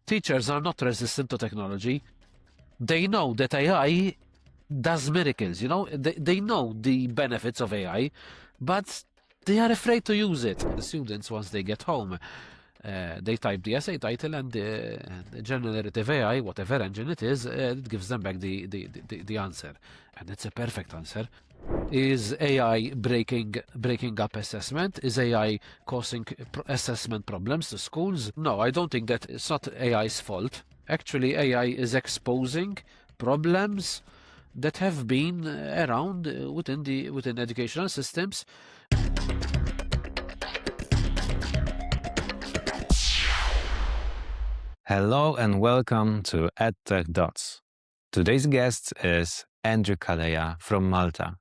Teachers are not resistant to technology. They know that AI does miracles, they know the benefits of AI, but they are afraid to use it. The students, once they get home, they type the essay title, and the generative AI, whatever engine it is, it gives them back the answer, and it's a perfect answer. Is AI breaking up assessment? Is AI causing assessment problems to schools? No, I don't think that. It's not AI's fault. Actually, AI is exposing problems that have been around within educational systems. Hello and welcome to EdTech Dots. Today's guest is Andrew Calleja from Malta,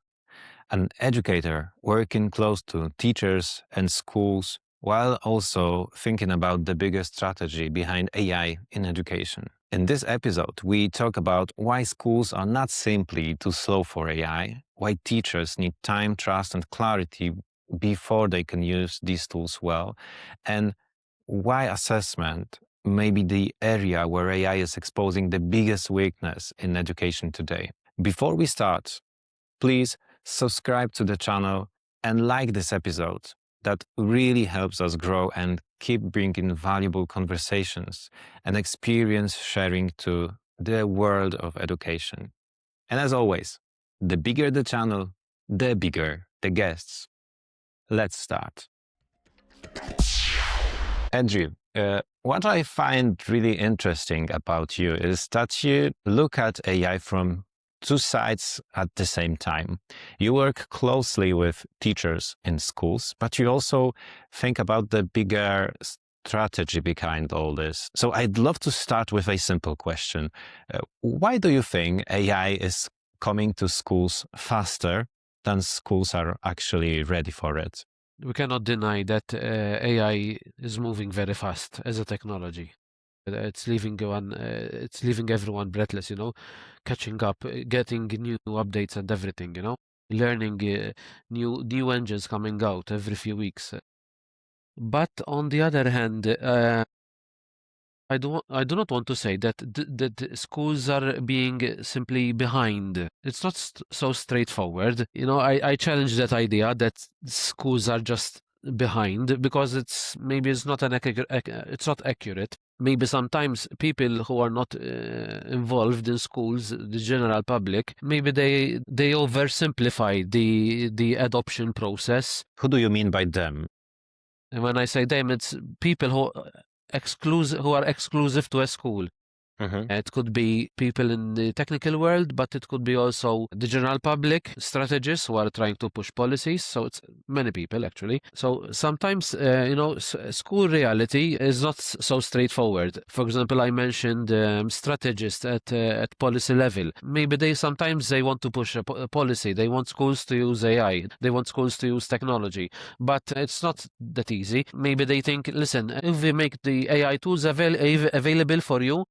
an educator working close to teachers and schools while also thinking about the bigger strategy behind AI in education. In this episode, we talk about why schools are not simply too slow for AI, why teachers need time, trust, and clarity before they can use these tools well, and why assessment may be the area where AI is exposing the biggest weakness in education today. Before we start, please subscribe to the channel and like this episode. That really helps us grow and keep bringing valuable conversations and experience sharing to the world of education. And as always, the bigger the channel, the bigger the guests. Let's start. Andrew, what I find really interesting about you is that you look at AI from two sides at the same time. You work closely with teachers in schools, but you also think about the bigger strategy behind all this. So I'd love to start with a simple question. Why do you think AI is coming to schools faster than schools are actually ready for it? We cannot deny that AI is moving very fast as a technology. It's leaving everyone breathless, catching up, getting new updates and everything, learning new engines coming out every few weeks. But on the other hand, I do not want to say that schools are being simply behind. It's not so straightforward. I challenge that idea that schools are just behind, because it's not accurate. Maybe sometimes people who are not involved in schools, the general public, maybe they oversimplify the adoption process. Who do you mean by them? And when I say them, it's people who are exclusive to a school. It could be people in the technical world, but it could be also the general public, strategists who are trying to push policies. So it's many people, actually. So sometimes, school reality is not so straightforward. For example, I mentioned strategists at policy level. Maybe they want to push a policy. They want schools to use AI. They want schools to use technology. But it's not that easy. Maybe they think, listen, if we make the AI tools available for you,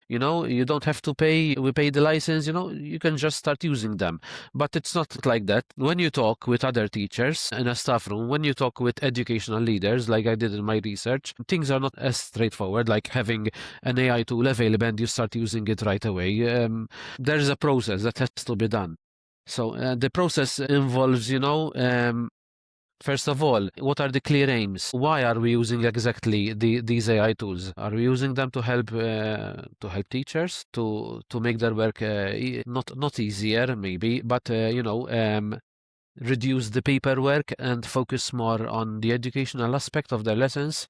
you don't have to pay. We pay the license, you can just start using them. But it's not like that. When you talk with other teachers in a staff room, when you talk with educational leaders, like I did in my research, things are not as straightforward, like having an AI tool available and you start using it right away. There's a process that has to be done. So the process involves, first of all, what are the clear aims? Why are we using exactly these AI tools? Are we using them to help teachers to make their work not easier maybe, but reduce the paperwork and focus more on the educational aspect of their lessons?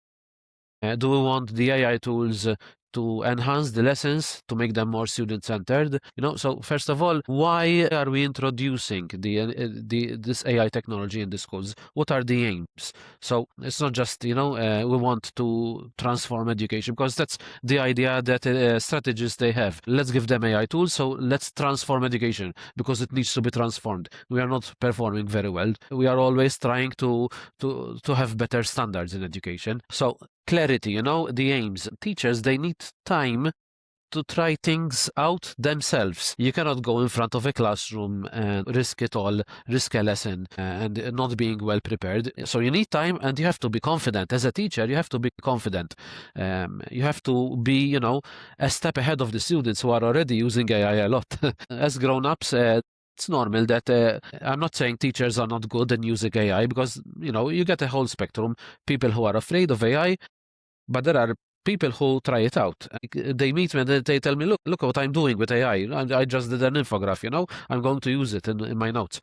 Do we want the AI tools to enhance the lessons, to make them more student-centered? So first of all, why are we introducing this AI technology in the schools? What are the aims? So it's not just, we want to transform education, because that's the idea that strategists they have. Let's give them AI tools, so let's transform education, because it needs to be transformed. We are not performing very well. We are always trying to have better standards in education. So clarity, the aims. Teachers, they need time to try things out themselves. You cannot go in front of a classroom and risk it all, risk a lesson, and not being well prepared. So you need time, and you have to be confident. As a teacher, you have to be confident. You have to be, a step ahead of the students who are already using AI a lot. As grown-ups, it's normal that I'm not saying teachers are not good in using AI, because, you get a whole spectrum. People who are afraid of AI, but there are people who try it out. They meet me and they tell me, look what I'm doing with AI. I just did an infograph, I'm going to use it in my notes.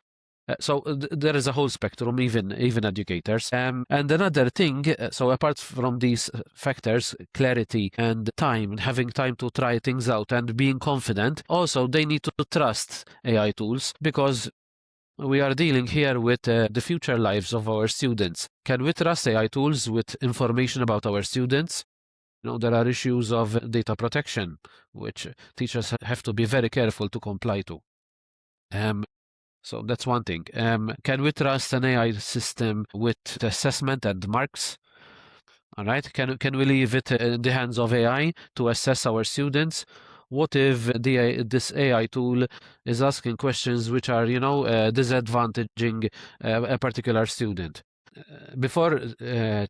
So there is a whole spectrum, even educators. And another thing, so apart from these factors, clarity and time, having time to try things out and being confident, also they need to trust AI tools, because we are dealing here with the future lives of our students. Can we trust AI tools with information about our students? There are issues of data protection, which teachers have to be very careful to comply to. So that's one thing. Can we trust an AI system with assessment and marks? All right. Can we leave it in the hands of AI to assess our students? What if this AI tool is asking questions which are, disadvantaging a particular student? Before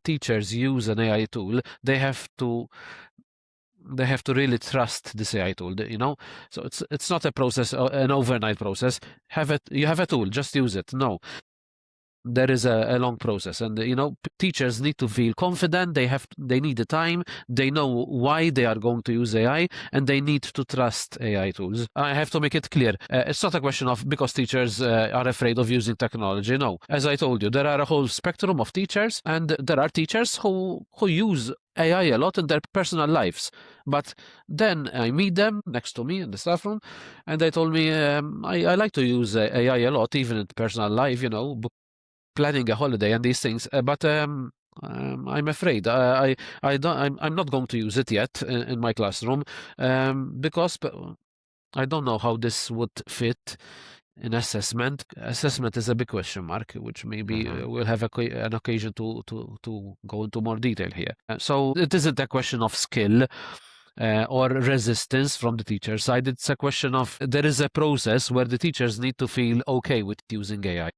teachers use an AI tool, they have to really trust this AI tool, So it's not a process, an overnight process. You have a tool, just use it. No. There is a long process, and teachers need to feel confident. They need the time. They know why they are going to use AI, and they need to trust AI tools. I have to make it clear. It's not a question of because teachers are afraid of using technology. No, as I told you, there are a whole spectrum of teachers, and there are teachers who use AI a lot in their personal lives. But then I meet them next to me in the staff room, and they told me, I like to use AI a lot, even in personal life, planning a holiday and these things, but I'm afraid I'm not going to use it yet in my classroom, because I don't know how this would fit in assessment. Assessment is a big question mark, which maybe we'll have an occasion to go into more detail here. So it isn't a question of skill or resistance from the teacher side. It's a question of there is a process where the teachers need to feel okay with using AI.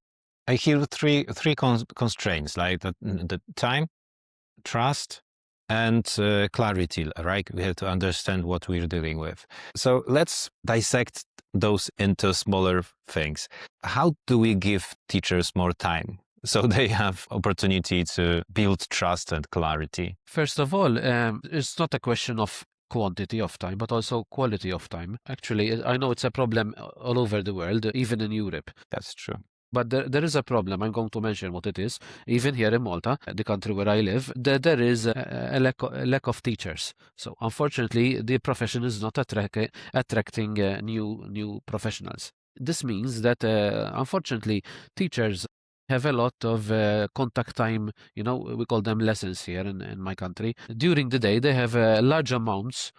I hear three constraints, like the time, trust, and clarity, right? We have to understand what we're dealing with. So let's dissect those into smaller things. How do we give teachers more time so they have opportunity to build trust and clarity? First of all, it's not a question of quantity of time, but also quality of time. Actually, I know it's a problem all over the world, even in Europe. That's true. But there is a problem. I'm going to mention what it is. Even here in Malta, the country where I live, there is a lack of teachers. So unfortunately, the profession is not attracting new professionals. This means that unfortunately, teachers have a lot of contact time. We call them lessons here in my country. During the day, they have large amounts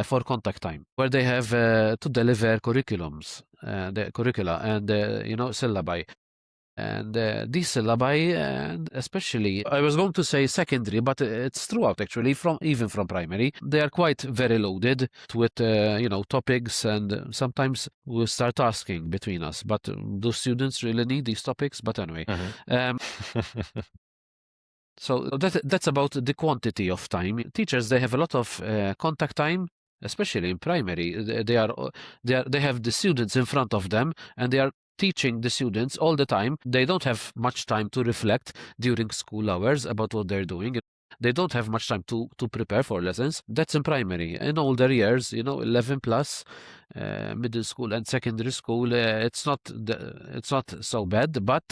for contact time, where they have to deliver the curricula and syllabi. And these syllabi, and especially, I was going to say secondary, but it's throughout actually, even from primary, they are quite very loaded with topics, and sometimes we'll start asking between us, but do students really need these topics? But anyway. So that's about the quantity of time. Teachers, they have a lot of contact time, especially in primary. They have the students in front of them, and they are teaching the students all the time. They don't have much time to reflect during school hours about what they're doing. They don't have much time to prepare for lessons. That's in primary. In older years, 11 plus, middle school and secondary school, it's not so bad. But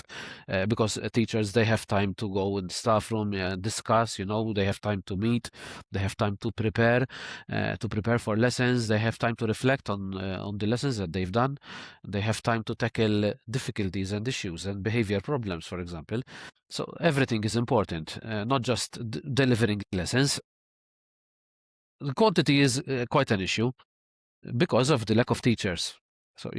because teachers, they have time to go in the staff room, discuss. They have time to meet. They have time to prepare for lessons. They have time to reflect on the lessons that they've done. They have time to tackle difficulties and issues and behavior problems, for example. So everything is important, not just delivering lessons. The quantity is quite an issue because of the lack of teachers. So,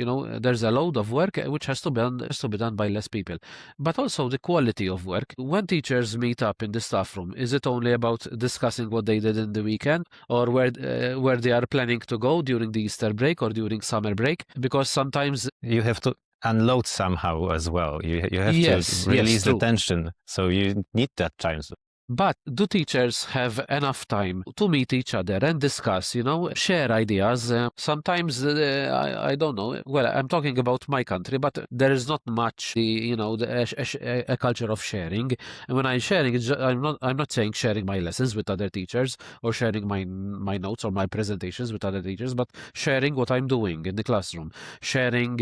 there's a load of work which has to be done by less people. But also the quality of work. When teachers meet up in the staff room, is it only about discussing what they did in the weekend, or where they are planning to go during the Easter break or during summer break? Because sometimes you have to unload somehow as well. You have yes, to release the true. tension. So you need that time. But do teachers have enough time to meet each other and discuss, share ideas? Sometimes, I don't know. Well, I'm talking about my country, but there is not much, a culture of sharing. And when I'm sharing, I'm not saying sharing my lessons with other teachers or sharing my notes or my presentations with other teachers, but sharing what I'm doing in the classroom, sharing,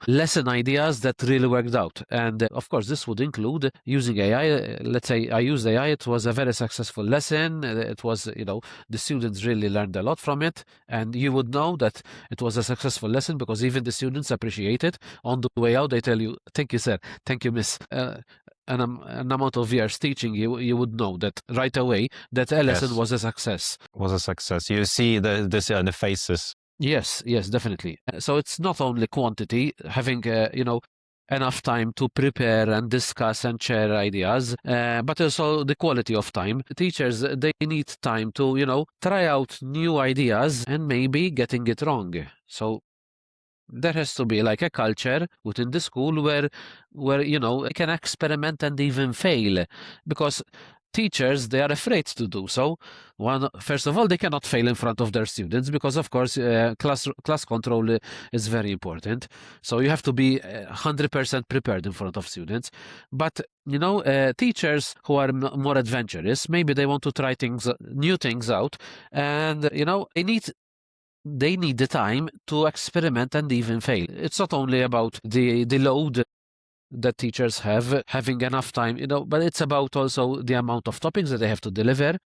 lesson ideas that really worked out. And of course, this would include using AI. Let's say I used AI. It was a very successful lesson. It was, the students really learned a lot from it. And you would know that it was a successful lesson because even the students appreciate it. On the way out, they tell you, "Thank you, sir. Thank you, miss." An amount of years teaching, you would know that right away that a lesson was a success. Was a success. You see this on the faces. Yes, definitely. So it's not only quantity, having, enough time to prepare and discuss and share ideas, but also the quality of time. Teachers, they need time to, try out new ideas and maybe getting it wrong. So there has to be like a culture within the school where they can experiment and even fail, because teachers, they are afraid to do so. First of all, they cannot fail in front of their students because, of course, class control is very important. So you have to be 100% prepared in front of students. But teachers who are more adventurous, maybe they want to try new things out, and they need the time to experiment and even fail. It's not only about the load that teachers have, having enough time, but it's about also the amount of topics that they have to deliver.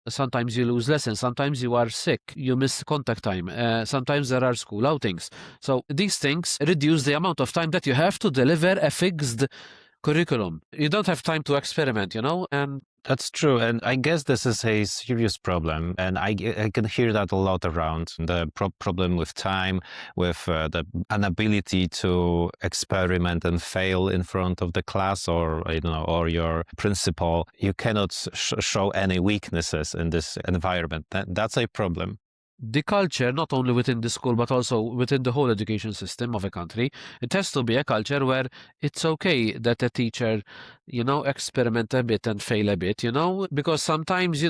Sometimes you lose lessons, sometimes you are sick, you miss contact time, sometimes there are school outings. So these things reduce the amount of time that you have to deliver a fixed curriculum. You don't have time to experiment, and that's true. And I guess this is a serious problem. And I can hear that a lot around the problem with time, with the inability to experiment and fail in front of the class or your principal. You cannot show any weaknesses in this environment. That's a problem. The culture, not only within the school, but also within the whole education system of a country, it has to be a culture where it's okay that a teacher, experiment a bit and fail a bit, because sometimes,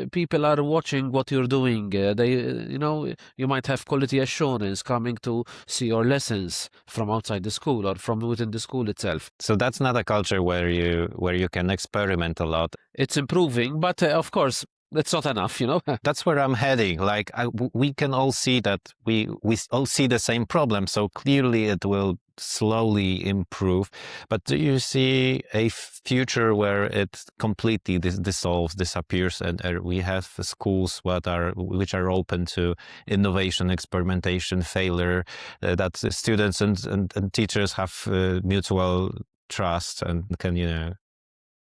people are watching what you're doing. You might have quality assurance coming to see your lessons from outside the school or from within the school itself. So that's not a culture where you can experiment a lot. It's improving, but of course, that's not enough, That's where I'm heading. Like we can all see that we all see the same problem. So clearly it will slowly improve. But do you see a future where it completely disappears, and we have schools which are open to innovation, experimentation, failure, that students and teachers have mutual trust and can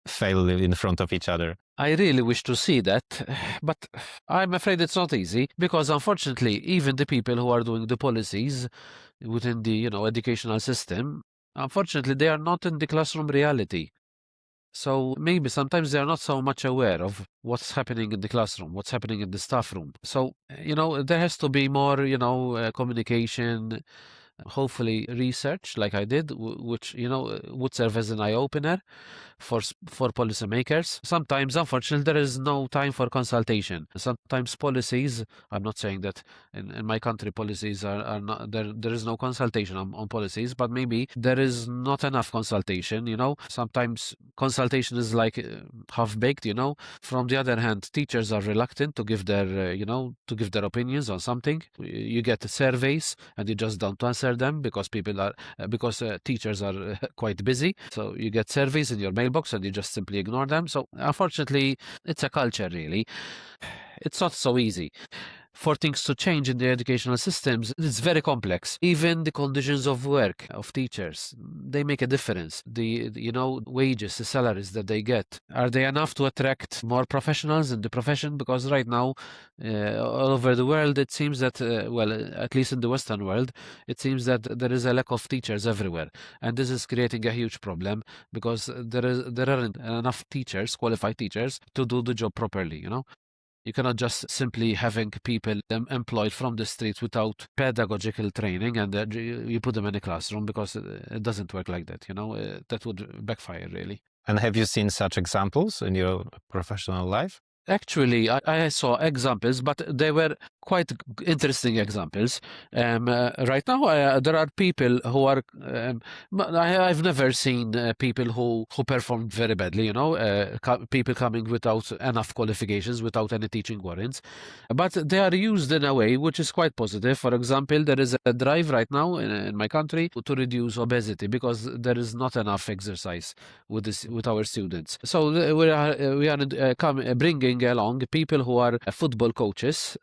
fail in front of each other? I really wish to see that, but I'm afraid it's not easy because, unfortunately, even the people who are doing the policies within the educational system, unfortunately, they are not in the classroom reality. So maybe sometimes they are not so much aware of what's happening in the classroom, what's happening in the staff room. So there has to be more communication, hopefully research, like I did, which would serve as an eye-opener for policymakers. Sometimes, unfortunately, there is no time for consultation. Sometimes policies, I'm not saying that in my country policies are not, there is no consultation on policies, but maybe there is not enough consultation, Sometimes consultation is like half-baked, From the other hand, teachers are reluctant to give their, opinions on something. You get surveys and you just don't answer them because teachers are quite busy. So you get surveys in your mailbox and you just simply ignore them. So unfortunately, it's a culture, really. It's not so easy. for things to change in the educational systems, it's very complex. Even the conditions of work of teachers, they make a difference. The wages, the salaries that they get, are they enough to attract more professionals in the profession? Because right now, all over the world, it seems that, at least in the Western world, it seems that there is a lack of teachers everywhere. And this is creating a huge problem because there aren't enough teachers, qualified teachers, to do the job properly, You cannot just simply having people employed from the streets without pedagogical training and you put them in a classroom, because it doesn't work like that, that would backfire, really. And have you seen such examples in your professional life? Actually, I saw examples, but they were quite interesting examples. Right now, there are people who are. I've never seen people who performed very badly. People coming without enough qualifications, without any teaching warrants, but they are used in a way which is quite positive. For example, there is a drive right now in my country to reduce obesity because there is not enough exercise with our students. So we are bringing along people who are football coaches.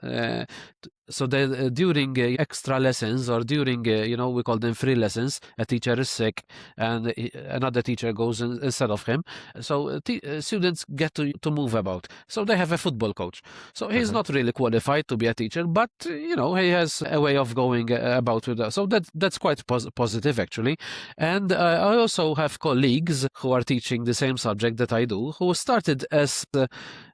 So that during extra lessons or during, we call them free lessons, a teacher is sick and another teacher goes instead of him. So students get to move about. So they have a football coach. So he's not really qualified to be a teacher, but, he has a way of going about with that. So that's quite positive, actually. And I also have colleagues who are teaching the same subject that I do, who started as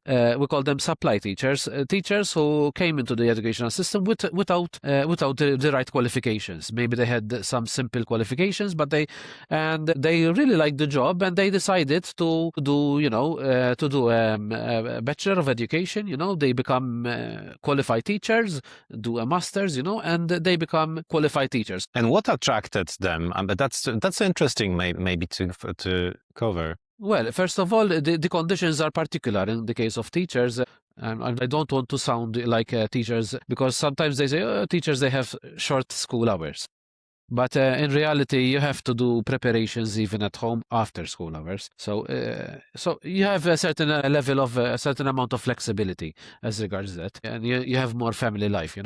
we call them supply teachers, teachers who came into the educational system without the right qualifications. Maybe they had some simple qualifications, but they really liked the job, and they decided to do a Bachelor of Education. They become qualified teachers, do a master's, and they become qualified teachers. And what attracted them? But that's interesting, maybe to cover. Well, first of all, the conditions are particular in the case of teachers. I don't want to sound like teachers, because sometimes they say, teachers, they have short school hours. But in reality, you have to do preparations even at home after school hours. So you have a certain level of a certain amount of flexibility as regards that, and you have more family life,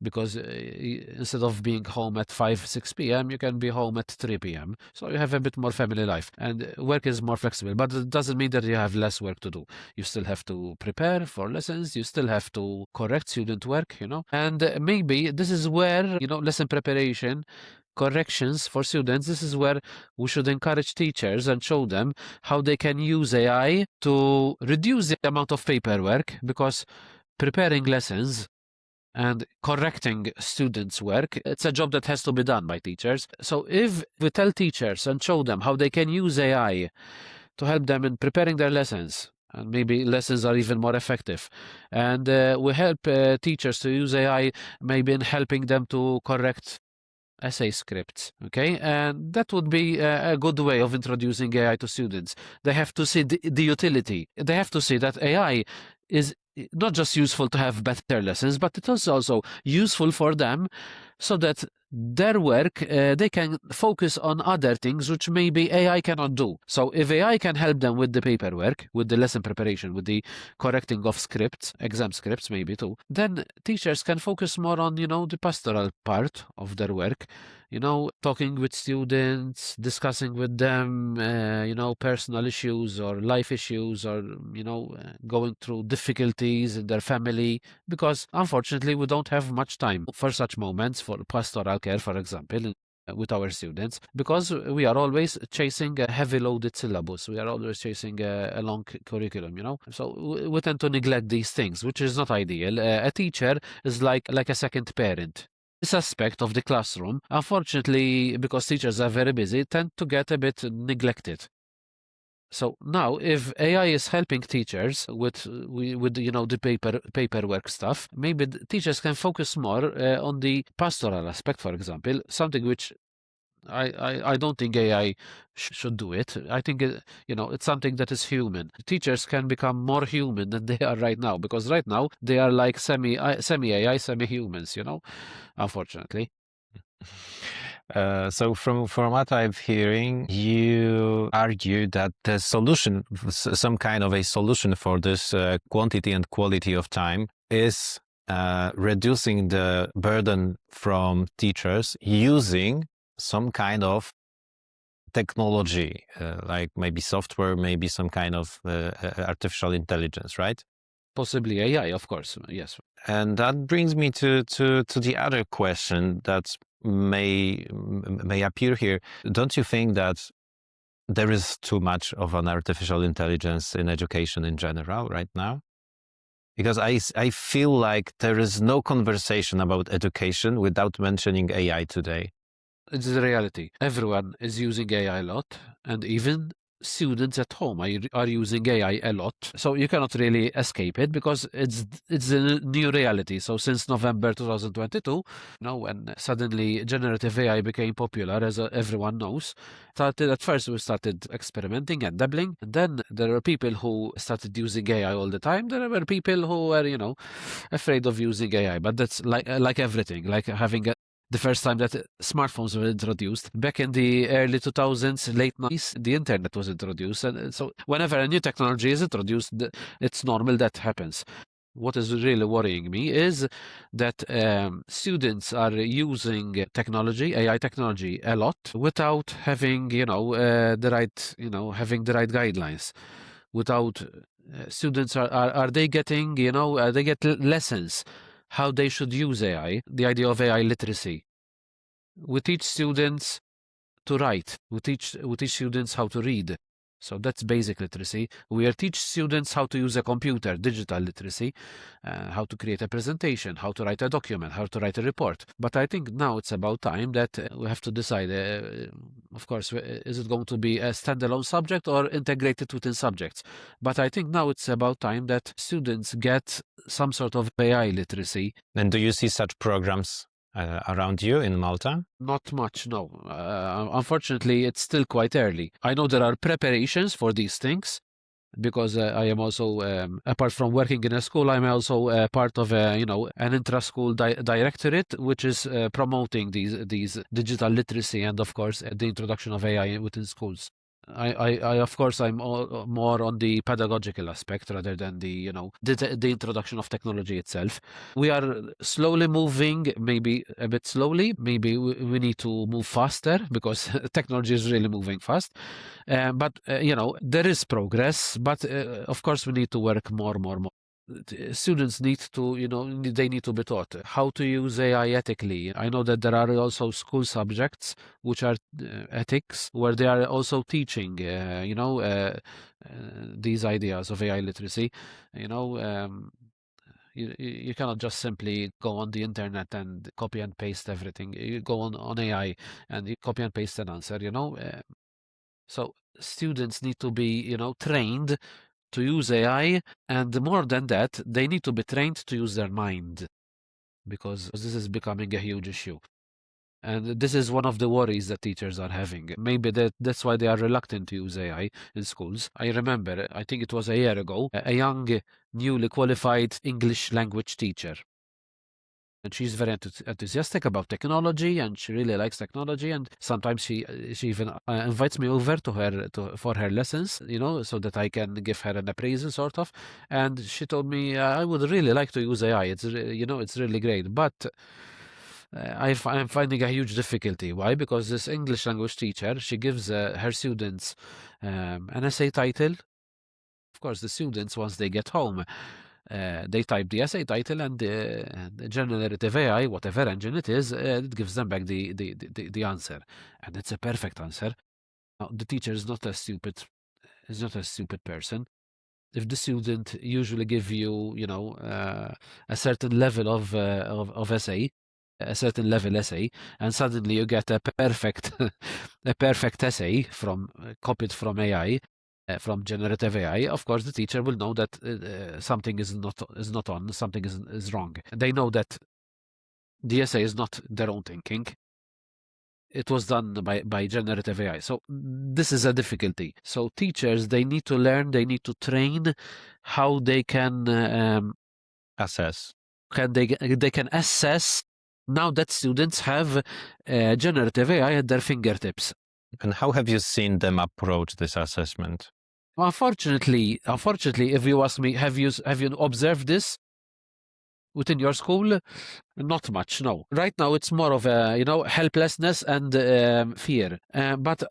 because instead of being home at 5-6 p.m., you can be home at 3 p.m. So you have a bit more family life, and work is more flexible. But it doesn't mean that you have less work to do. You still have to prepare for lessons. You still have to correct student work, and maybe this is where, lesson preparation, corrections for students, this is where we should encourage teachers and show them how they can use AI to reduce the amount of paperwork, because preparing lessons and correcting students' work, it's a job that has to be done by teachers. So if we tell teachers and show them how they can use AI to help them in preparing their lessons, and maybe lessons are even more effective, and we help teachers to use AI maybe in helping them to correct essay scripts, okay? And that would be a good way of introducing AI to students. They have to see the utility. They have to see that AI is not just useful to have better lessons, but it is also useful for them so that their work, they can focus on other things which maybe AI cannot do. So if AI can help them with the paperwork, with the lesson preparation, with the correcting of scripts, exam scripts maybe too, then teachers can focus more on, the pastoral part of their work, talking with students, discussing with them, personal issues or life issues, or, going through difficulties in their family, because unfortunately we don't have much time for such moments, for pastoral care, for example, with our students, because we are always chasing a heavy loaded syllabus. We are always chasing a long curriculum, so we tend to neglect these things, which is not ideal. A teacher is like a second parent. This aspect of the classroom, unfortunately, because teachers are very busy, tend to get a bit neglected. So now, if AI is helping teachers with the paperwork stuff, maybe the teachers can focus more on the pastoral aspect, for example, something which I don't think AI should do it. I think it's something that is human. Teachers can become more human than they are right now, because right now they are like semi AI, semi humans. Unfortunately. So from what I'm hearing, you argue that the solution, some kind of a solution for this quantity and quality of time, is reducing the burden from teachers using some kind of technology, like maybe software, maybe some kind of artificial intelligence, right? Possibly AI, of course, yes. And that brings me to the other question that may appear here. Don't you think that there is too much of an artificial intelligence in education in general right now? Because I feel like there is no conversation about education without mentioning AI today. It's the reality. Everyone is using AI a lot, and even students at home are using AI a lot. So you cannot really escape it because it's a new reality. So since November 2022, when suddenly generative AI became popular, as everyone knows, at first we started experimenting and dabbling, and then there were people who started using AI all the time. There were people who were, afraid of using AI, but that's like everything, like having the first time that smartphones were introduced. Back in the early 2000s, late 90s, the internet was introduced. And so whenever a new technology is introduced, it's normal that happens. What is really worrying me is that students are using technology, AI technology, a lot without having, the right, having the right guidelines. Without students are they getting, they get lessons how they should use AI, the idea of AI literacy. We teach students to write. We teach students how to read. So that's basic literacy. We teach students how to use a computer, digital literacy, how to create a presentation, how to write a document, how to write a report. But I think now it's about time that we have to decide, of course, is it going to be a standalone subject or integrated within subjects? But I think now it's about time that students get some sort of AI literacy. And do you see such programs around you in Malta? Not much, no. Unfortunately, it's still quite early. I know there are preparations for these things because I am also, apart from working in a school, I'm also part of an intra-school directorate, which is promoting these digital literacy and, of course, the introduction of AI within schools. I of course, I'm more on the pedagogical aspect rather than the introduction of technology itself. We are slowly moving, maybe a bit slowly. Maybe we need to move faster because technology is really moving fast. But there is progress. But of course, we need to work more. Students need to, they need to be taught how to use AI ethically. I know that there are also school subjects which are ethics, where they are also teaching, these ideas of AI literacy. You cannot just simply go on the internet and copy and paste everything. You go on AI and you copy and paste an answer. So students need to be, trained to use AI, and more than that, they need to be trained to use their mind, because this is becoming a huge issue. And this is one of the worries that teachers are having. Maybe that's why they are reluctant to use AI in schools. I remember, I think it was a year ago, a young, newly qualified English language teacher. And she's very enthusiastic about technology, and she really likes technology. And sometimes she even invites me over to her for her lessons, so that I can give her an appraisal, sort of. And she told me, I would really like to use AI. It's it's really great, but I'm finding a huge difficulty. Why? Because this English language teacher, she gives her students an essay title. Of course, the students, once they get home, they type the essay title, and the generative AI, whatever engine it is, it gives them back the answer, and it's a perfect answer. Now, the teacher is not a stupid person. If the student usually give you, a certain level of essay, a certain level essay, and suddenly you get a perfect a perfect essay from copied from AI, from generative AI, of course, the teacher will know that something is not on, something is wrong. They know that the essay is not their own thinking. It was done by generative AI. So this is a difficulty. So teachers, they need to learn, they need to train how they can assess. They can assess now that students have generative AI at their fingertips. And how have you seen them approach this assessment? Unfortunately, if you ask me, have you observed this? within your school? Not much, no. Right now, it's more of a helplessness and fear. But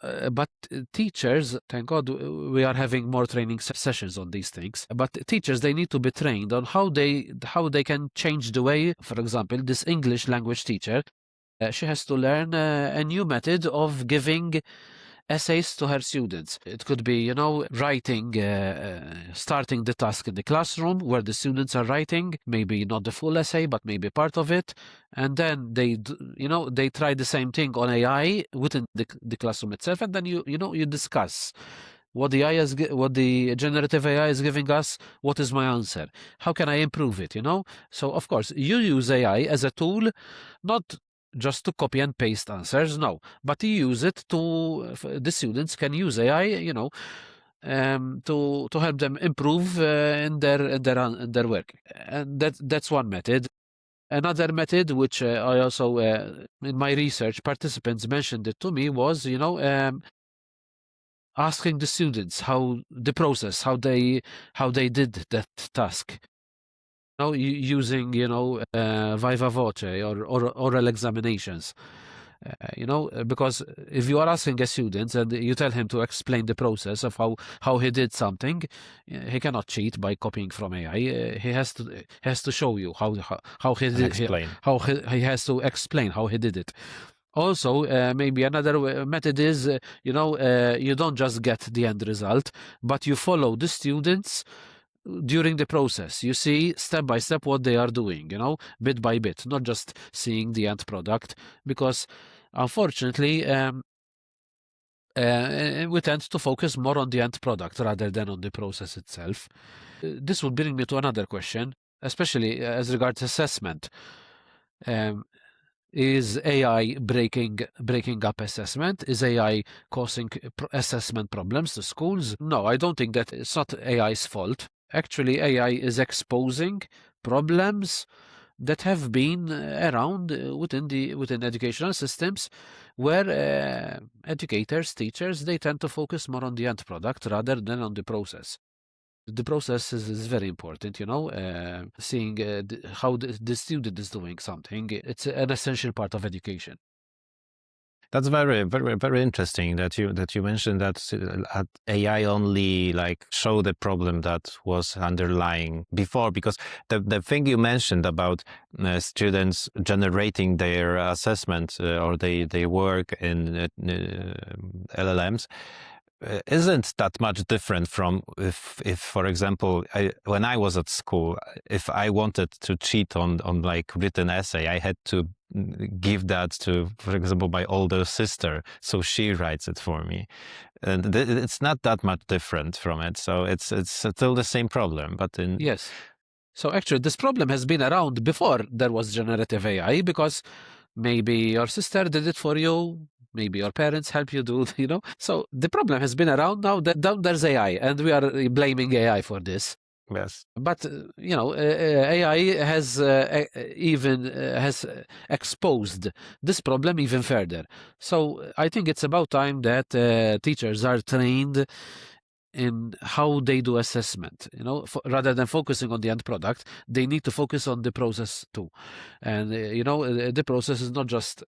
teachers, thank God, we are having more training sessions on these things. But teachers, they need to be trained on how they can change the way. For example, this English language teacher, she has to learn a new method of giving essays to her students. It could be, writing, starting the task in the classroom where the students are writing, maybe not the full essay, but maybe part of it. And then they try the same thing on AI within the classroom itself. And then you discuss what the generative AI is giving us. What is my answer? How can I improve it? So of course you use AI as a tool, not just to copy and paste answers, no, but you use it the students can use AI, to help them improve in their work, and that's one method. Another method, which I also in my research participants mentioned it to me, was asking the students how the process, how they did that task. Using viva voce or oral examinations. Because if you are asking a student and you tell him to explain the process of how he did something, he cannot cheat by copying from AI. He has to show you how he did, how he has to explain how he did it. Also, maybe another method is, you don't just get the end result, but you follow the students during the process. You see step by step what they are doing, bit by bit, not just seeing the end product, because unfortunately we tend to focus more on the end product rather than on the process itself. This would bring me to another question, especially as regards assessment. Is AI breaking up assessment? Is AI causing assessment problems to schools? No, I don't think that. It's not AI's fault. Actually, AI is exposing problems that have been around within educational systems, where educators, teachers, they tend to focus more on the end product rather than on the process. The process is very important, seeing how the student is doing something. It's an essential part of education. That's very, very, very interesting that you mentioned that AI only show the problem that was underlying before, because the thing you mentioned about students generating their assessment or their work in LLMs isn't that much different from if for example, when I was at school, if I wanted to cheat on written essay, I had to give that to, for example, my older sister, so she writes it for me, and it's not that much different from it. So it's still the same problem, but yes. So actually, this problem has been around before there was generative AI, because maybe your sister did it for you. Maybe your parents help you do, So the problem has been around. Now that there's AI, and we are blaming AI for this. Yes. But AI has has exposed this problem even further. So I think it's about time that teachers are trained in how they do assessment. Rather than focusing on the end product, they need to focus on the process too. And the process is not just.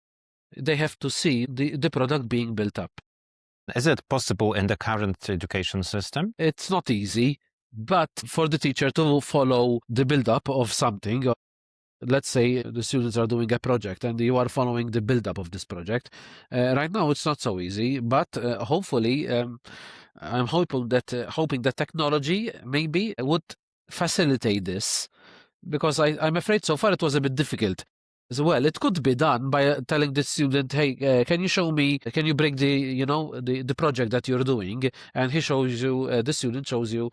They have to see the product being built up. Is it possible in the current education system? It's not easy, but for the teacher to follow the build-up of something, let's say the students are doing a project and you are following the build-up of this project. Right now, it's not so easy, but hopefully, I'm hoping that technology maybe would facilitate this, because I'm afraid so far it was a bit difficult. As well, it could be done by telling the student, "Hey, can you show me? Can you break the project that you're doing?" And he shows you. The student shows you,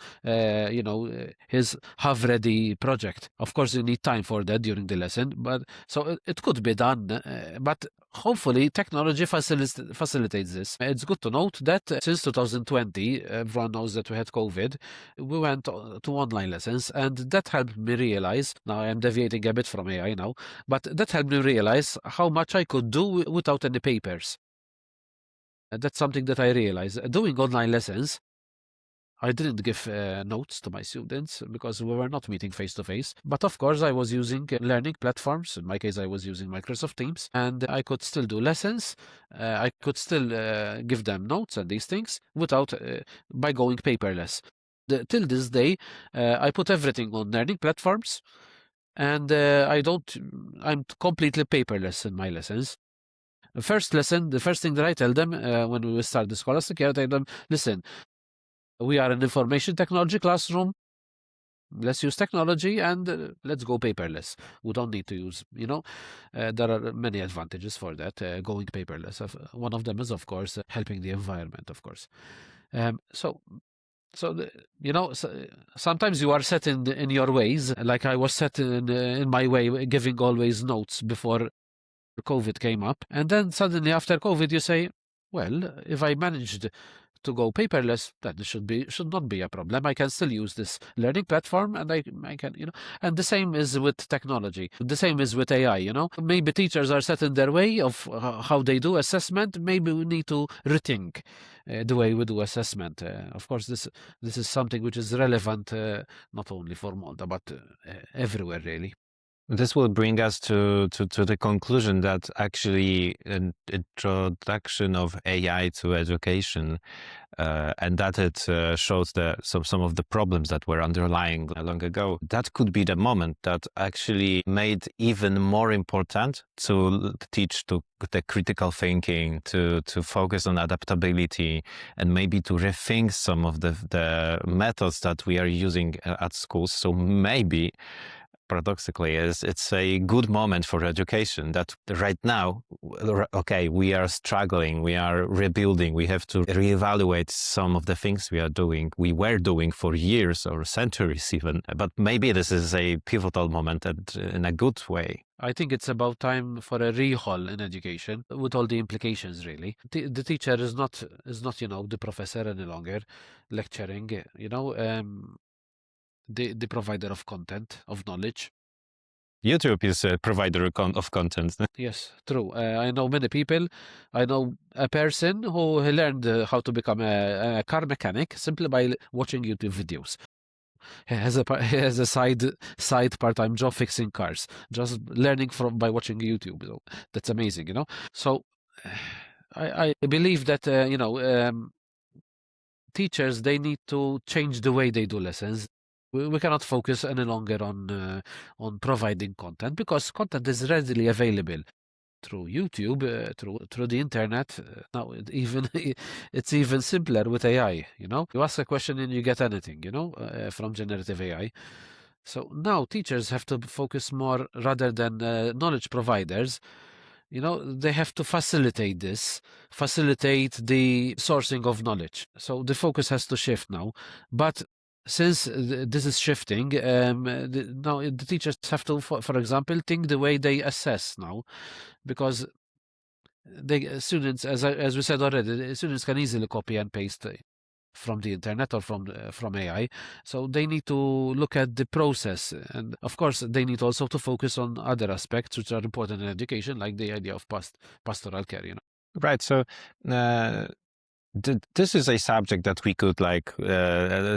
his half-ready project. Of course, you need time for that during the lesson, but so it could be done. But hopefully, technology facilitates this. It's good to note that since 2020, everyone knows that we had COVID. We went to online lessons, and that helped me realize. Now I am deviating a bit from AI now, but that helped me realize how much I could do without any papers. That's something that I realized. Doing online lessons I didn't give notes to my students because we were not meeting face to face. But of course, I was using learning platforms. In my case, I was using Microsoft Teams, and I could still do lessons. I could still give them notes and these things without by going paperless. Till this day, I put everything on learning platforms, and I'm completely paperless in my lessons. The first lesson, the first thing that I tell them when we will start the scholastic year, I tell them, listen, we are an information technology classroom. Let's use technology and let's go paperless. We don't need to use, there are many advantages for that, going paperless. One of them is, of course, helping the environment, of course. So, sometimes you are set in your ways, like I was set in my way, giving always notes before COVID came up. And then suddenly after COVID, you say, well, if I managed to go paperless, that should not be a problem. I can still use this learning platform, and I can, and the same is with technology. The same is with AI, Maybe teachers are set in their way of how they do assessment. Maybe we need to rethink the way we do assessment. Of course, this is something which is relevant not only for Malta, but everywhere, really. This will bring us to the conclusion that actually an introduction of AI to education and that it shows some of the problems that were underlying long ago. That could be the moment that actually made even more important to teach to the critical thinking, to focus on adaptability, and maybe to rethink some of the methods that we are using at schools. So maybe paradoxically it's a good moment for education that right now, okay, we are struggling, we are rebuilding, we have to reevaluate some of the things we were doing for years or centuries even, but maybe this is a pivotal moment and in a good way. I think it's about time for a rehaul in education with all the implications, really. The teacher is not, the professor any longer lecturing, the provider of content, of knowledge. YouTube is a provider of content. Yes, true. I know many people. I know a person who learned how to become a car mechanic simply by watching YouTube videos. He has a side part-time job fixing cars, just learning by watching YouTube. So that's amazing, So I believe that teachers, they need to change the way they do lessons. We cannot focus any longer on providing content because content is readily available through YouTube, through the internet. Now it's even simpler with AI. You ask a question and you get anything. From generative AI. So now teachers have to focus more rather than knowledge providers. They have to facilitate the sourcing of knowledge. So the focus has to shift now. But since this is shifting, now the teachers have to, for example, think the way they assess now, because students, as we said already, students can easily copy and paste from the internet or from AI. So they need to look at the process, and of course they need also to focus on other aspects which are important in education, like the idea of pastoral care. Right. So this is a subject that we could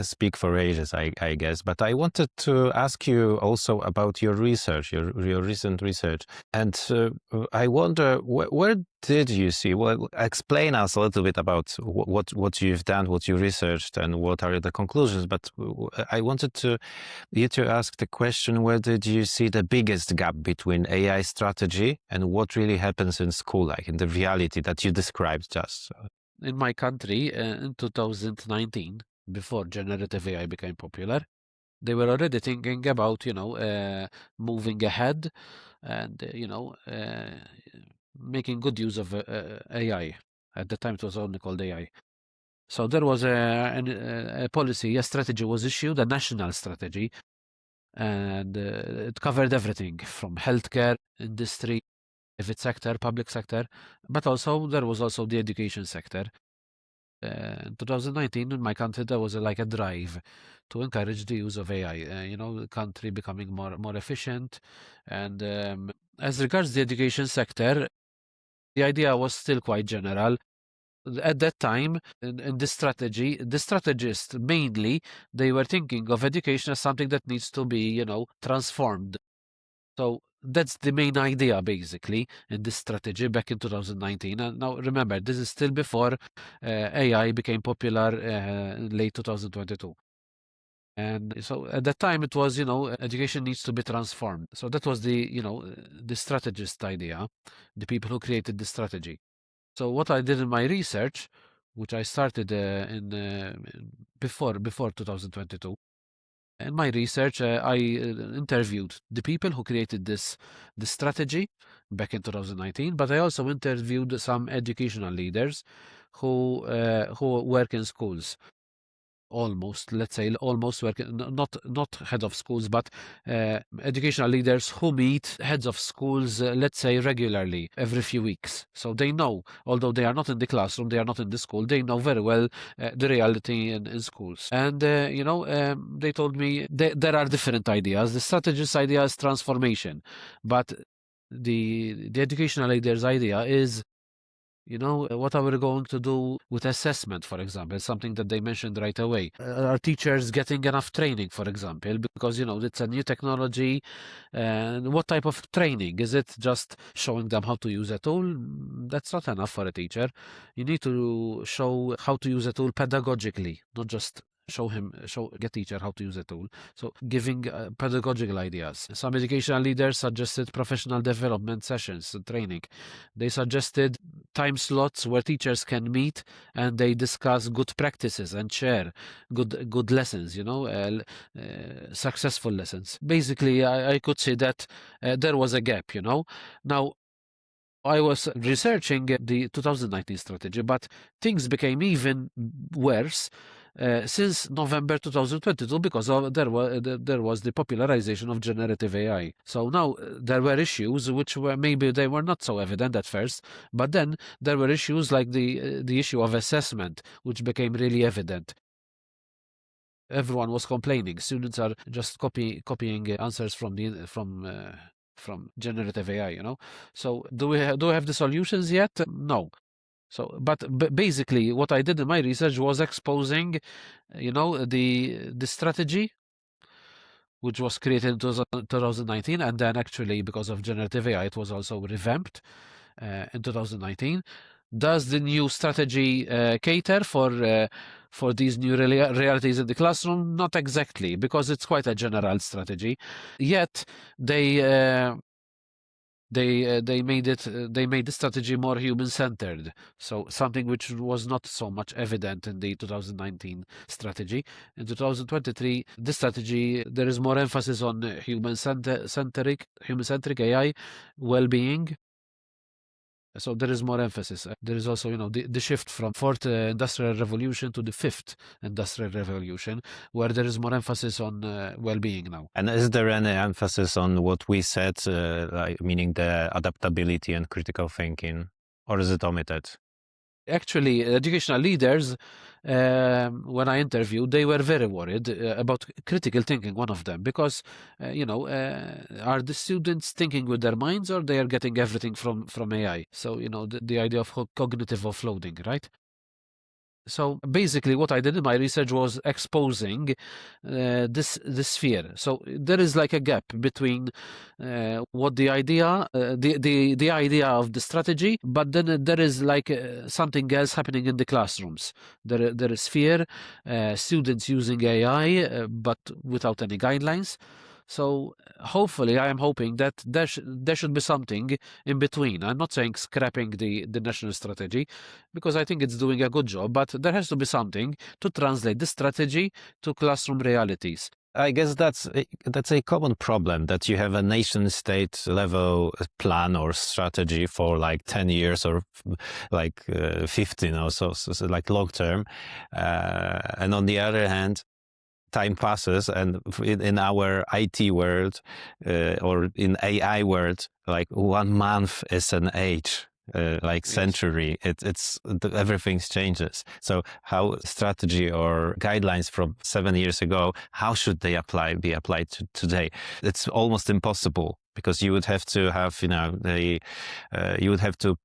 speak for ages, I guess. But I wanted to ask you also about your research, your recent research, and I wonder where did you see? Well, explain us a little bit about what you've done, what you researched, and what are the conclusions. But I wanted you to ask the question: where did you see the biggest gap between AI strategy and what really happens in school, like in the reality that you described just? In my country, in 2019, before generative AI became popular, they were already thinking about, moving ahead and, making good use of AI. At the time, it was only called AI. So there was a policy, a strategy was issued, a national strategy, and it covered everything from healthcare, industry, private sector, public sector, but also there was also the education sector. In 2019, in my country, there was a drive to encourage the use of AI. The country becoming more efficient, and as regards the education sector, the idea was still quite general. at that time, in this strategy, the strategists mainly, they were thinking of education as something that needs to be, transformed. So that's the main idea, basically, in this strategy back in 2019. And now, remember, this is still before AI became popular in late 2022. And so at that time, it was, education needs to be transformed. So that was the strategist idea, the people who created the strategy. So what I did in my research, which I started before 2022, in my research, I interviewed the people who created this strategy back in 2019, but I also interviewed some educational leaders who work in schools. Let's say almost work, not head of schools, but educational leaders who meet heads of schools, let's say regularly, every few weeks. So they know, although they are not in the classroom, they are not in the school, they know very well the reality in schools. And, they told me there are different ideas. The strategist idea is transformation, but the educational leaders idea is, what are we going to do with assessment, for example, something that they mentioned right away. Are teachers getting enough training, for example, because, it's a new technology, and what type of training? Is it just showing them how to use a tool? That's not enough for a teacher. You need to show how to use a tool pedagogically, not just get teacher how to use a tool. So giving pedagogical ideas. Some educational leaders suggested professional development sessions, training. They suggested time slots where teachers can meet and they discuss good practices and share good lessons, successful lessons. Basically, I could say that there was a gap, Now, I was researching the 2019 strategy, but things became even worse since November 2022 because there was the popularization of generative AI. So now there were issues which were maybe they were not so evident at first, but then there were issues like the issue of assessment, which became really evident. Everyone was complaining. Students are just copying answers from generative AI. So do we have the solutions yet? No. So, but basically, what I did in my research was exposing, the strategy, which was created in 2019, and then actually because of generative AI, it was also revamped in 2019. Does the new strategy cater for these new realities in the classroom? Not exactly, because it's quite a general strategy. Yet they made the strategy more human-centered. So something which was not so much evident in the 2019 strategy. In 2023, the strategy, there is more emphasis on human-centric AI, well-being. So there is more emphasis. There is also, the shift from fourth industrial revolution to the fifth industrial revolution, where there is more emphasis on well-being now. And is there any emphasis on what we said, meaning the adaptability and critical thinking, or is it omitted? Actually, educational leaders, when I interviewed, they were very worried about critical thinking, one of them, because, are the students thinking with their minds or they are getting everything from AI? So, the idea of cognitive offloading, right? So basically what I did in my research was exposing this fear. So there is like a gap between what the idea, the idea of the strategy, but then there is like something else happening in the classrooms. There is fear, students using AI, but without any guidelines. So hopefully, I am hoping that there should be something in between. I'm not saying scrapping the national strategy, because I think it's doing a good job, but there has to be something to translate the strategy to classroom realities. I guess that's a common problem, that you have a nation state level plan or strategy for like 10 years or like 15 or so like long term. And on the other hand, time passes, and in our IT world or in AI world, like 1 month is an age. Century, everything changes. So how strategy or guidelines from 7 years ago, how should they be applied to today? It's almost impossible, because you would have to have, you would have to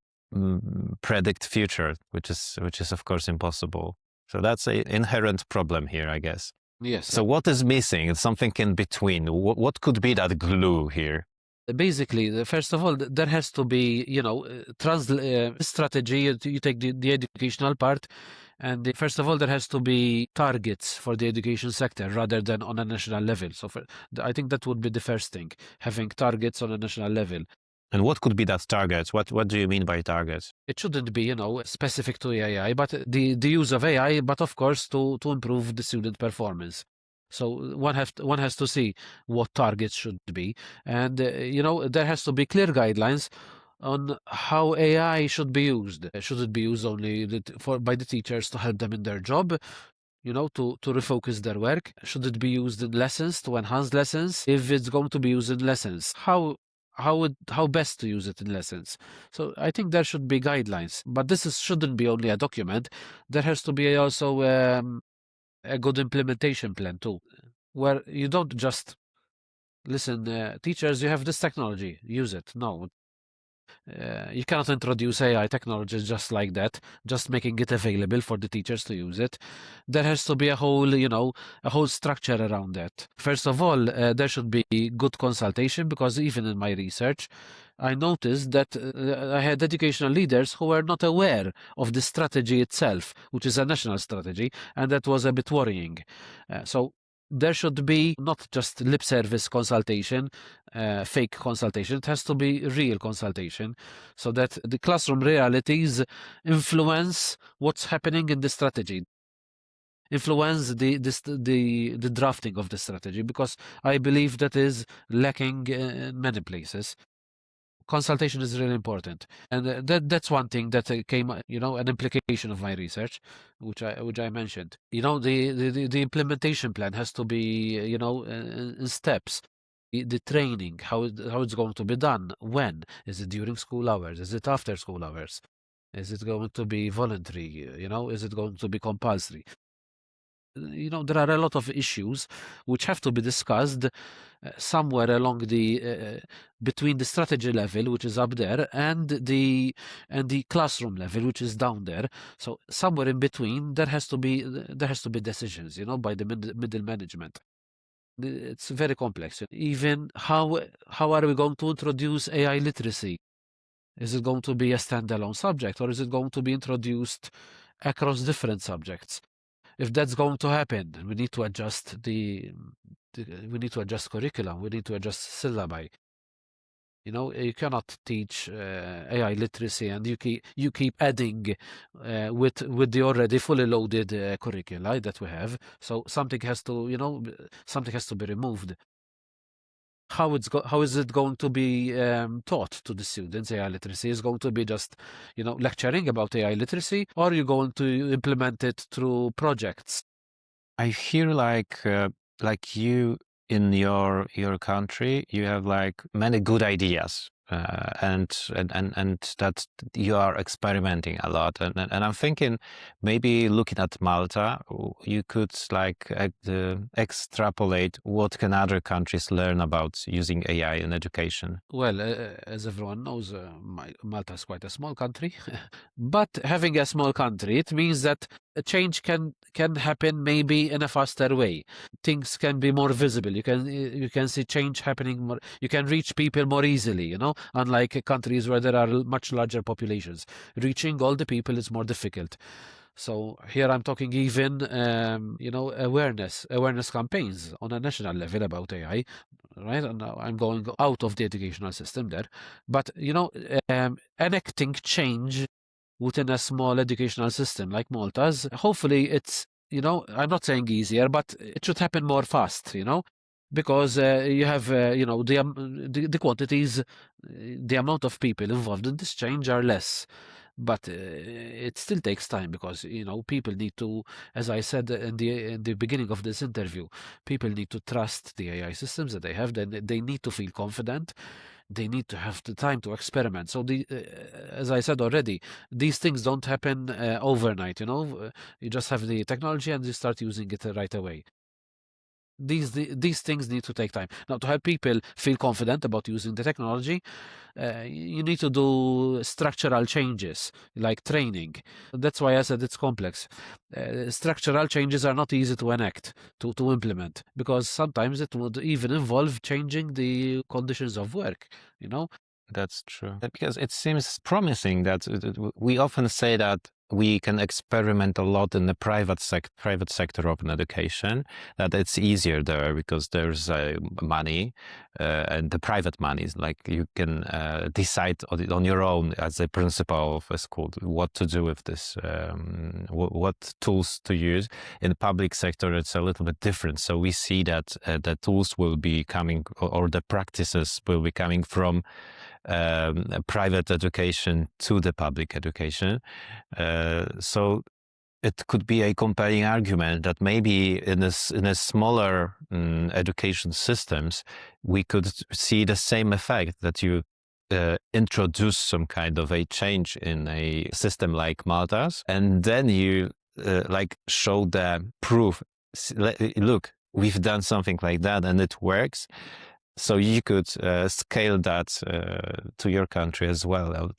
predict future, which is of course impossible. So that's an inherent problem here, I guess. Yes. So what is missing? It's something in between. What could be that glue here? Basically, first of all, there has to be, strategy. You take the educational part, and first of all, there has to be targets for the education sector rather than on a national level. So I think that would be the first thing, having targets on a national level. And what could be that targets? What do you mean by targets? It shouldn't be, specific to AI, but the use of AI, but of course to improve the student performance. So one has to see what targets should be, and there has to be clear guidelines on how AI should be used. Should it be used only by the teachers to help them in their job? To refocus their work? Should it be used in lessons to enhance lessons? If it's going to be used in lessons, how best to use it in lessons? So I think there should be guidelines, but shouldn't be only a document. There has to be also a good implementation plan too, where you don't just listen, teachers, you have this technology, use it. No, you cannot introduce AI technologies just like that, just making it available for the teachers to use it. There has to be a whole structure around that. First of all, there should be good consultation, because even in my research, I noticed that I had educational leaders who were not aware of the strategy itself, which is a national strategy, and that was a bit worrying. So there should be not just lip service consultation, fake consultation. It has to be real consultation, so that the classroom realities influence what's happening in the strategy, influence the drafting of the strategy, because I believe that is lacking in many places. Consultation is really important, and that's one thing that came, an implication of my research, which I mentioned. The implementation plan has to be, in steps. The training, how it's going to be done, when is it, during school hours, is it after school hours, is it going to be voluntary, is it going to be compulsory? There are a lot of issues which have to be discussed somewhere along between the strategy level, which is up there, and the classroom level, which is down there. So somewhere in between, there has to be decisions, by the middle management. It's very complex. Even how are we going to introduce AI literacy? Is it going to be a standalone subject, or is it going to be introduced across different subjects? If that's going to happen, we need to adjust curriculum. We need to adjust syllabi. You cannot teach AI literacy and you keep adding with the already fully loaded curricula that we have. So something has to be removed. How is it going to be taught to the students? AI literacy is going to be just lecturing about AI literacy, or are you going to implement it through projects? I hear like you in your country, you have like many good ideas, and that you are experimenting a lot, and I'm thinking maybe looking at Malta, you could like extrapolate what can other countries learn about using AI in education. Well, as everyone knows, Malta is quite a small country, but having a small country, it means that a change can happen maybe in a faster way. Things can be more visible. You can see change happening more. You can reach people more easily. Unlike countries where there are much larger populations, reaching all the people is more difficult. So here I'm talking even, awareness campaigns on a national level about AI, right? And now I'm going out of the educational system there, but enacting change within a small educational system like Malta's, hopefully it's, I'm not saying easier, but it should happen more fast, because you have, the quantities, the amount of people involved in this change are less. But it still takes time, because people need to, as I said in the beginning of this interview, people need to trust the AI systems that they have. Then they need to feel confident. They need to have the time to experiment. So as I said already, these things don't happen overnight. You just have the technology and you start using it right away. these things need to take time. Now, to help people feel confident about using the technology, you need to do structural changes like training. That's why I said it's complex. Structural changes are not easy to enact, to implement, because sometimes it would even involve changing the conditions of work, you know? That's true. Because it seems promising that we often say that we can experiment a lot in the private sector of an education, that it's easier there because there's money and the private money is like you can decide on your own as a principal of a school what to do with this, what tools to use. In the public sector, it's a little bit different. So we see that the tools will be coming or the practices will be coming from private education to the public education. So it could be a compelling argument that maybe in a smaller education systems, we could see the same effect, that you introduce some kind of a change in a system like Malta's, and then you like show the proof. Look, we've done something like that and it works. So you could scale that to your country as well,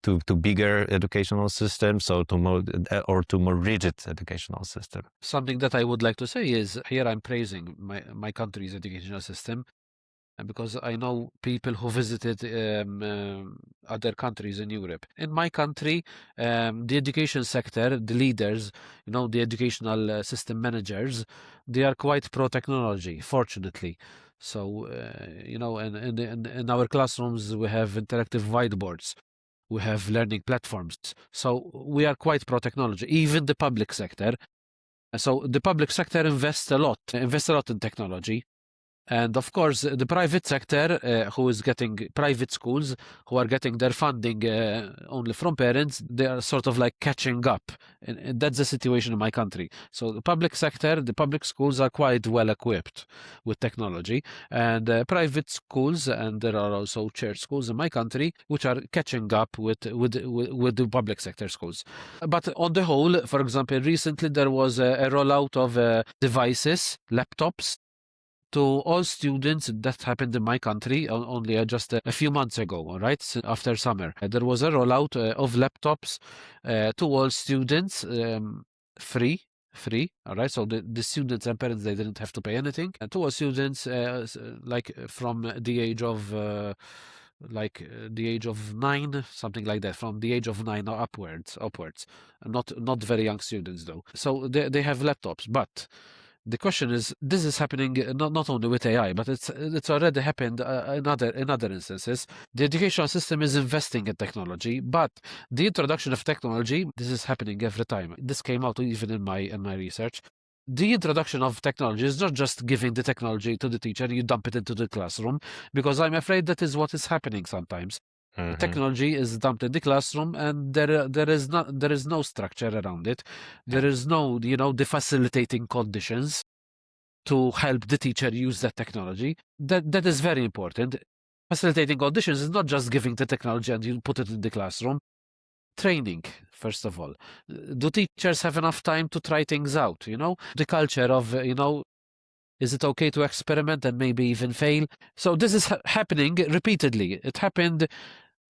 to bigger educational systems, or to more rigid educational system. Something that I would like to say is, here I'm praising my country's educational system, because I know people who visited other countries in Europe. In my country, the education sector, the leaders, the educational system managers, they are quite pro-technology, fortunately. So, in our classrooms, we have interactive whiteboards. We have learning platforms. So we are quite pro-technology, even the public sector. So the public sector invests a lot in technology. And of course, the private sector, who is getting private schools, who are getting their funding only from parents, they are sort of like catching up. And that's the situation in my country. So the public sector, the public schools are quite well equipped with technology. And private schools, and there are also church schools in my country, which are catching up with the public sector schools. But on the whole, for example, recently there was a rollout of devices, laptops, to all students. That happened in my country only just a few months ago, all right? So after summer, there was a rollout of laptops to all students, free, all right? So the students and parents, they didn't have to pay anything. And to all students, like from the age of the age of 9, something like that, from the age of 9 or upwards, not very young students though. So they have laptops, but the question is, this is happening not only with AI, but it's already happened in other instances. The educational system is investing in technology, but the introduction of technology, this is happening every time. This came out even in my research. The introduction of technology is not just giving the technology to the teacher, you dump it into the classroom, because I'm afraid that is what is happening sometimes. Mm-hmm. Technology is dumped in the classroom, and there is no structure around it. There is no, the facilitating conditions to help the teacher use that technology. That is very important. Facilitating conditions is not just giving the technology and you put it in the classroom. Training, first of all. Do teachers have enough time to try things out? The culture of, is it okay to experiment and maybe even fail? So this is happening repeatedly. It happened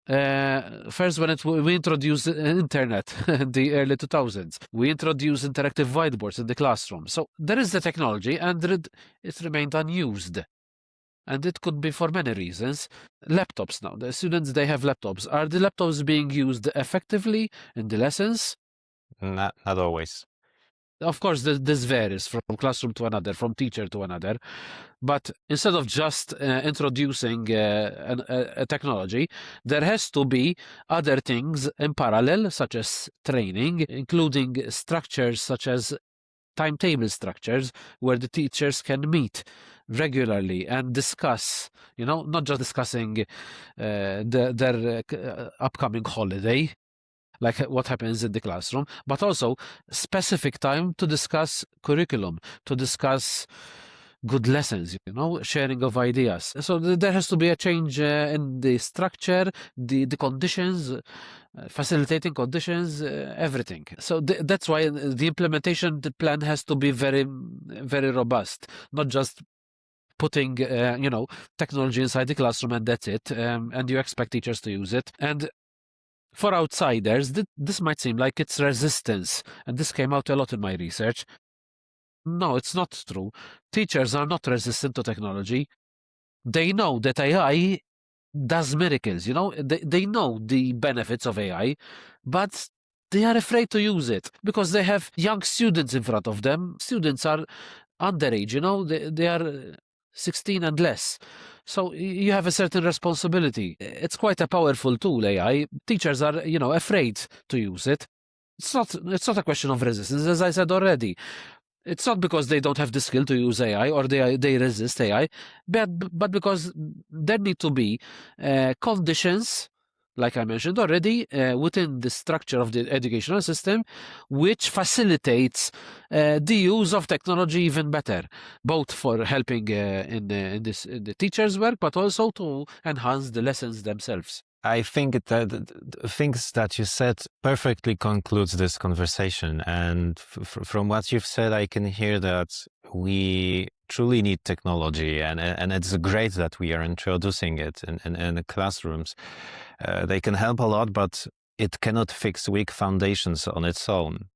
first when we introduced internet in the early 2000s. We introduced interactive whiteboards in the classroom. So there is the technology, and it remained unused. And it could be for many reasons. Laptops now. The students, they have laptops. Are the laptops being used effectively in the lessons? Not always. Of course, this varies from classroom to another, from teacher to another. But instead of just introducing a technology, there has to be other things in parallel, such as training, including structures such as timetable structures, where the teachers can meet regularly and discuss, not just discussing their upcoming holiday, like what happens in the classroom, but also specific time to discuss curriculum, to discuss good lessons, sharing of ideas. So there has to be a change in the structure, the conditions, facilitating conditions, everything. So that's why the implementation plan has to be very, very robust, not just putting, technology inside the classroom and that's it, and you expect teachers to use it. And for outsiders, this might seem like it's resistance, and this came out a lot in my research. No, it's not true. Teachers are not resistant to technology. They know that AI does miracles, they know the benefits of AI, but they are afraid to use it because they have young students in front of them. Students are underage, they are 16 and less. So you have a certain responsibility. It's quite a powerful tool, AI. Teachers are, afraid to use it. It's not a question of resistance, as I said already. It's not because they don't have the skill to use AI or they resist AI, but because there need to be conditions, like I mentioned already, within the structure of the educational system, which facilitates the use of technology even better, both for helping in the teacher's work, but also to enhance the lessons themselves. I think that the things that you said perfectly concludes this conversation. And from what you've said, I can hear that we truly need technology, and it's great that we are introducing it in the classrooms. They can help a lot, but it cannot fix weak foundations on its own.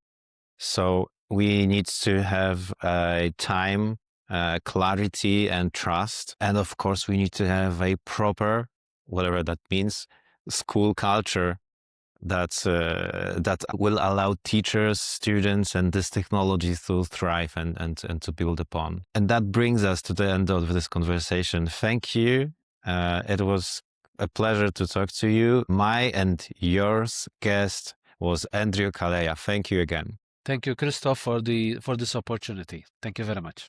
So we need to have time, clarity, and trust. And of course, we need to have a proper, whatever that means, school culture that will allow teachers, students, and this technology to thrive and to build upon. And that brings us to the end of this conversation. Thank you. It was a pleasure to talk to you. My and yours guest was Andrew Calleja. Thank you again. Thank you, Christoph, for this opportunity. Thank you very much.